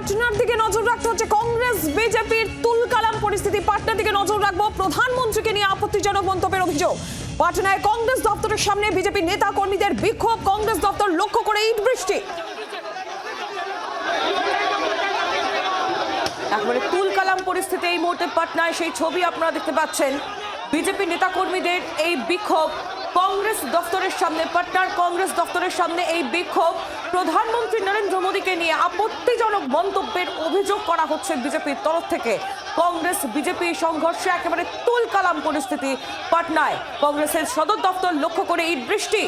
পাটনার দিকে নজর রাখতে হচ্ছে। কংগ্রেস বিজেপির তুলকালাম পরিস্থিতি। পাটনার দিকে নজর রাখবো। প্রধানমন্ত্রীকে নিয়ে আপত্তিজনক মন্তব্যের অভিযোগ। পাটনায় কংগ্রেস দপ্তরের সামনে বিজেপি নেতা কর্মীদের বিক্ষোভ। কংগ্রেস দপ্তর লক্ষ্য করে ইট বৃষ্টি। একেবারে তুলকালাম পরিস্থিতি এই মুহূর্তে পাটনায়। সেই ছবি আপনারা দেখতে পাচ্ছেন। বিজেপি নেতা কর্মীদের এই বিক্ষোভ কংগ্রেস দপ্তরের সামনে। পাটনার কংগ্রেস দপ্তরের সামনে এই বিক্ষোভ। প্রধানমন্ত্রী নরেন্দ্র মোদীকে নিয়ে আপত্তিজনক মন্তব্যের অভিযোগ করা হচ্ছে বিজেপির তরফ থেকে। কংগ্রেস বিজেপি সংঘর্ষে একেবারে তুলকালাম পরিস্থিতি পাটনায়। কংগ্রেসের সদর দপ্তর লক্ষ্য করে ইট বৃষ্টি।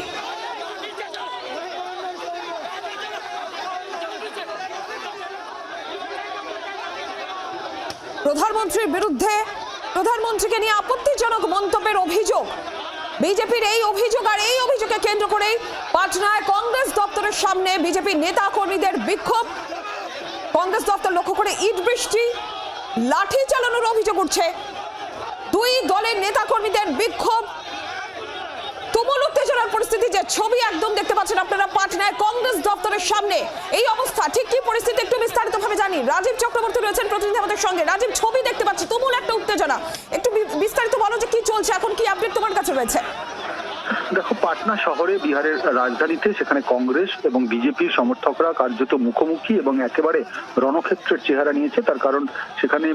প্রধানমন্ত্রীর বিরুদ্ধে প্রধানমন্ত্রীকে নিয়ে আপত্তিজনক মন্তব্যের অভিযোগ। বিজেপির এই অভিযোগ আর এই অভিযোগকে কেন্দ্র করেই পাটনায় কংগ্রেস দপ্তরের সামনে বিজেপি নেতা কর্মীদের বিক্ষোভ। কংগ্রেস দপ্তর লক্ষ্য করে ইট বৃষ্টি, লাঠি চালানোর অভিযোগ উঠছে। দুই দলের নেতা কর্মীদের বিক্ষোভ, তুমুল উত্তেজনার পরিস্থিতি। যে ছবি একদম দেখতে পাচ্ছেন আপনারা পাটনায় কংগ্রেস দপ্তরের সামনে এই অবস্থা। ঠিক কি পরিস্থিতি একটু বিস্তারিত ভাবে জানি। রাজীব চক্রবর্তী রয়েছেন প্রতিনিধি আমাদের সঙ্গে। রাজীব, ছবি দেখতে পাচ্ছি, তুমুল একটা উত্তেজনা। একটু বিস্তারিত বলো যে কি চলছে এখন, কি আপডেট তোমার কাছে রয়েছে? দেখো, পাটনা শহরে বিহারের রাজধানীতে সেখানে কংগ্রেস এবং বিজেপির সমর্থকরা কার্যত মুখোমুখি এবং একেবারে রণক্ষেত্রের চেহারা নিয়েছে। তার কারণ সেখানে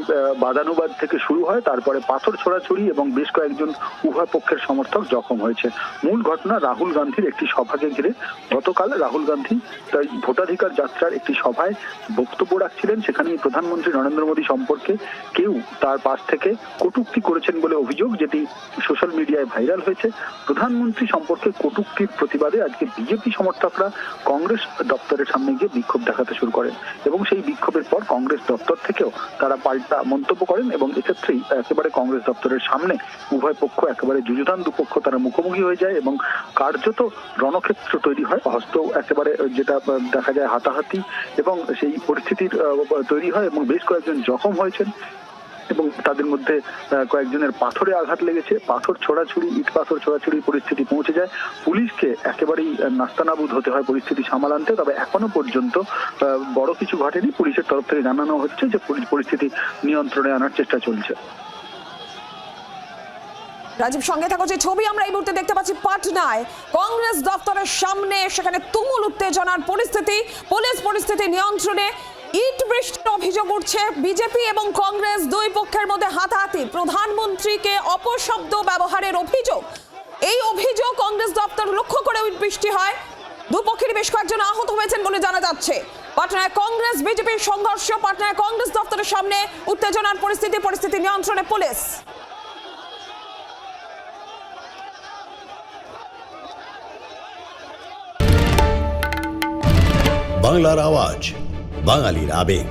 বাদানুবাদ থেকে শুরু হয়, তারপরে পাথর ছোড়াছুড়ি এবং বেশ কয়েকজন উভয় পক্ষের সমর্থক জখম হয়েছে। মূল ঘটনা রাহুল গান্ধীর একটি সভাকে ঘিরে। গতকাল রাহুল গান্ধী তাই ভোটাধিকার যাত্রার একটি সভায় বক্তব্য রাখছিলেন। সেখানে প্রধানমন্ত্রী নরেন্দ্র মোদী সম্পর্কে কেউ তার পাশ থেকে কটূক্তি করেছেন বলে অভিযোগ, যেটি সোশ্যাল মিডিয়ায় ভাইরাল হয়েছে। প্রধানমন্ত্রী সম্পর্কে কটূক্তির প্রতিবাদে আজকে বিজেপি সমর্থকরা কংগ্রেস দপ্তরের সামনে গিয়ে বিক্ষোভ দেখাতে শুরু করেন এবং সেই বিক্ষোভের পর কংগ্রেস দপ্তর থেকেও তারা পাল্টা মন্তব্য করেন এবং এক্ষেত্রেই একেবারে কংগ্রেস দপ্তরের সামনে উভয় পক্ষ একেবারে যুযুধান, দুপক্ষ তারা মুখোমুখি হয়ে যায় এবং কার্যত রণক্ষেত্র তৈরি হয়। হস্ত একেবারে যেটা দেখা যায় হাতাহাতি এবং সেই পরিস্থিতির তৈরি হয় এবং বেশ কয়েকজন জখম হয়েছেন এবং তাদের মধ্যে কয়েকজনের পাথরে আঘাত লেগেছে। পাথর ছোড়াছুড়ি, ইট পাথর ছোড়াছুড়ি পরিস্থিতি পৌঁছে যায়। পুলিশকে একেবারেই নাস্তানাবুদ হতে হয় পরিস্থিতি সামাল আনতে। তবে এখনো পর্যন্ত বড় কিছু ঘটেনি। পুলিশের তরফ থেকে জানানো হচ্ছে যে পরিস্থিতি নিয়ন্ত্রণে আনার চেষ্টা চলছে। রাজীব, সঙ্গে থাকো। যে ছবি আমরা এই মুহূর্তে দেখতে পাচ্ছি পাটনায় কংগ্রেস দপ্তরের সামনে, সেখানে তুমুল উত্তেজনার পরিস্থিতি। পুলিশ পরিস্থিতি নিয়ন্ত্রণে। ইট বৃষ্টির অভিযোগ উঠছে। বিজেপি এবং কংগ্রেস দুই পক্ষের মধ্যে হাতাহাতি। প্রধানমন্ত্রীকে অপশব্দ ব্যবহারের অভিযোগ। এই অভিযোগ কংগ্রেস দপ্তর লক্ষ্য করে ইট বৃষ্টি হয়। দুপক্ষের বেশ কয়েকজন আহত হয়েছেন বলে জানা যাচ্ছে। পাটনায় কংগ্রেস বিজেপির সংঘর্ষ। পাটনায় কংগ্রেস দপ্তরের সামনে উত্তেজনার পরিস্থিতি। পরিস্থিতি নিয়ন্ত্রণে পুলিশ। বাংলার আওয়াজ, বাঙালির আবেগ,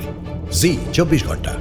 জি 24 ঘন্টা।